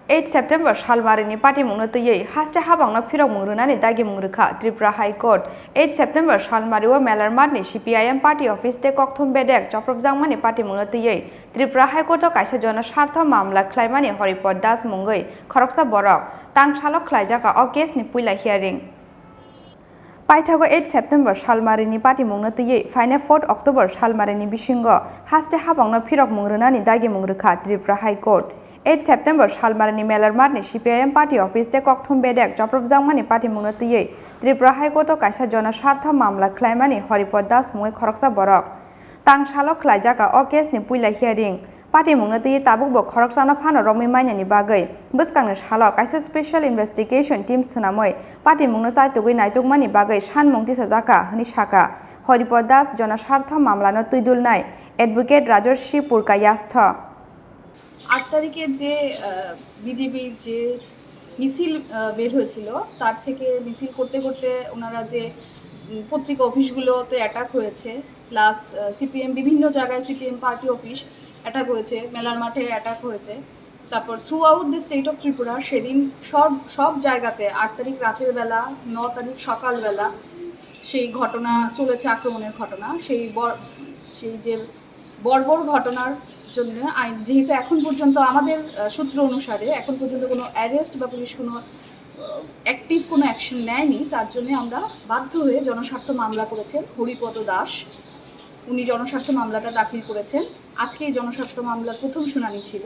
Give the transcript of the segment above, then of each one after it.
8 September Salmarini Patimungno twiwi haste Haphangno phirok mungrunani dagi mungrukha Tripura High Court 8 September Salmariwo melarmatni CPIM party office te kokthum bedek joprobjangmani Patimungno twiwi Tripura High Court o kaisa jona sartho mamla khlaimani Horipod Das mungoi khoroksa borok tangsalok khlaijaka o case ni puila hearing Paithago 8 September Salmarini Patimungno twiwi faine 4 October Salmarini bisingo haste Haphangno phirok mungrunani dagi mungrukha Tripura High Court 8 September Salmarini melarmatni CPIM party office te kokthum bedek joprobjangmani Patimungno twiwi Tripura High Court o kaisa jona sartho mamla khlaimani Horipod Das mungoi khoroksa borok tangsalok khlaijaka o case ni puila hearing Patimungno twiwi tabukbo khoroksano phano romai mainani bagui bwskangni salo kaisa special investigation team swnamoi Patimungno chaitugui naitugmani bagui sanmung tisajaka hini saka Horipod Das jona sartho mamlano tuidulnai advocate Rajorshi Purkayastha 8 তারিখে যে বিজেপির যে মিছিল বের হয়েছিল তার থেকে মিছিল করতে করতে ওনারা যে পত্রিকা অফিসগুলোতে অ্যাটাক হয়েছে প্লাস সিপিএম বিভিন্ন জায়গায় সিপিএম পার্টি অফিস অ্যাটাক হয়েছে মেলার মাঠে অ্যাটাক হয়েছে তারপর through out the state of Tripura সেদিন সব জায়গাতে 8 তারিখ রাতের বেলা 9 তারিখ সকালবেলা সেই ঘটনা চলেছে আক্রমণের ঘটনা সেই যে বর্বর ঘটনার জন্য আইন যেহেতু এখন পর্যন্ত আমাদের সূত্র অনুসারে এখন পর্যন্ত কোনো অ্যারেস্ট বা পুলিশ কোনো অ্যাক্টিভ কোনো অ্যাকশন নেয়নি তার জন্য আমরা বাধ্য হয়ে জনস্বার্থ মামলা করেছেন হরিপদ দাস উনি জনস্বার্থ মামলাটা দাখিল করেছেন আজকে এই জনস্বার্থ মামলার প্রথম শুনানি ছিল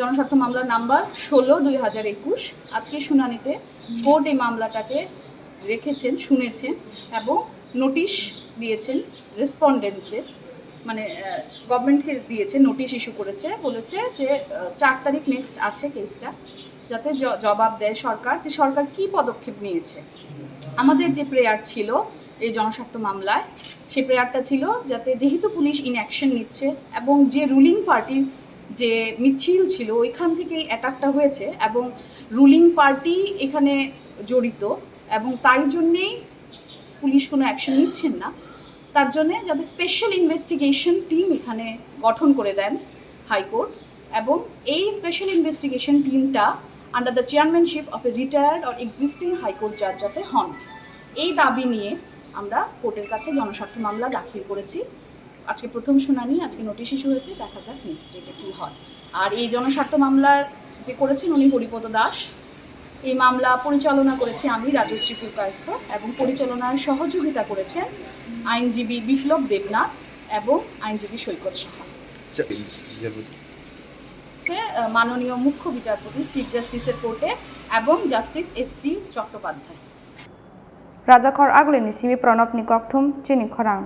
জনস্বার্থ মামলার নাম্বার 16/2021 আজকে শুনানিতে কোর্ট এই মামলাটাকে রেখেছেন শুনেছেন এবং নোটিশ দিয়েছেন রেসপন্ডেন্টদের মানে গভর্নমেন্টকে দিয়েছে নোটিশ ইস্যু করেছে বলেছে যে 4 তারিখ নেক্সট আছে কেসটা যাতে জবাব দেয় সরকার যে সরকার কি পদক্ষেপ নিয়েছে আমাদের যে প্রেয়ার ছিল এই জনস্বার্থ মামলায় সেই প্রেয়ারটা ছিল যাতে যেহেতু পুলিশ ইনঅ্যাকশন নিচ্ছে এবং যে রুলিং পার্টির যে মিছিল ছিল ওইখান থেকেই অ্যাটাকটা হয়েছে এবং রুলিং পার্টি এখানে জড়িত এবং তাই জন্যেই পুলিশ কোনো অ্যাকশন নিচ্ছেন না তার জন্য যাতে স্পেশাল ইনভেস্টিগেশন টিম এখানে গঠন করে দেন হাইকোর্ট এবং এই স্পেশাল ইনভেস্টিগেশন টিমটা under the chairmanship of a retired or existing high court জাজ যাতে হন এই দাবি নিয়ে আমরা কোর্টের কাছে জনস্বার্থ মামলা দাখিল করেছি আজকে প্রথম শুনানি আজকে নোটিশ ইস্যু হয়েছে দেখা যাক নেক্সট ডেটে কী হয় আর এই জনস্বার্থ মামলার যে করেছেন উনি হরিপদ দাস এই মামলা পরিচালনা করেছি আমি রাজশ্রী পুরকায়স্থ এবং পরিচালনায় সহযোগিতা করেছেন আইনজীবী বিপ্লব দেবনাথ এবং আইনজীবী সৈকত সাহা মাননীয় মুখ্য বিচারপতি চিফ জাস্টিসের কোর্টে এবং জাস্টিস এস.টি. চট্টোপাধ্যায় রাজাখর আগলিনি সিবি প্রণবনি ককথুম চিনি খরাং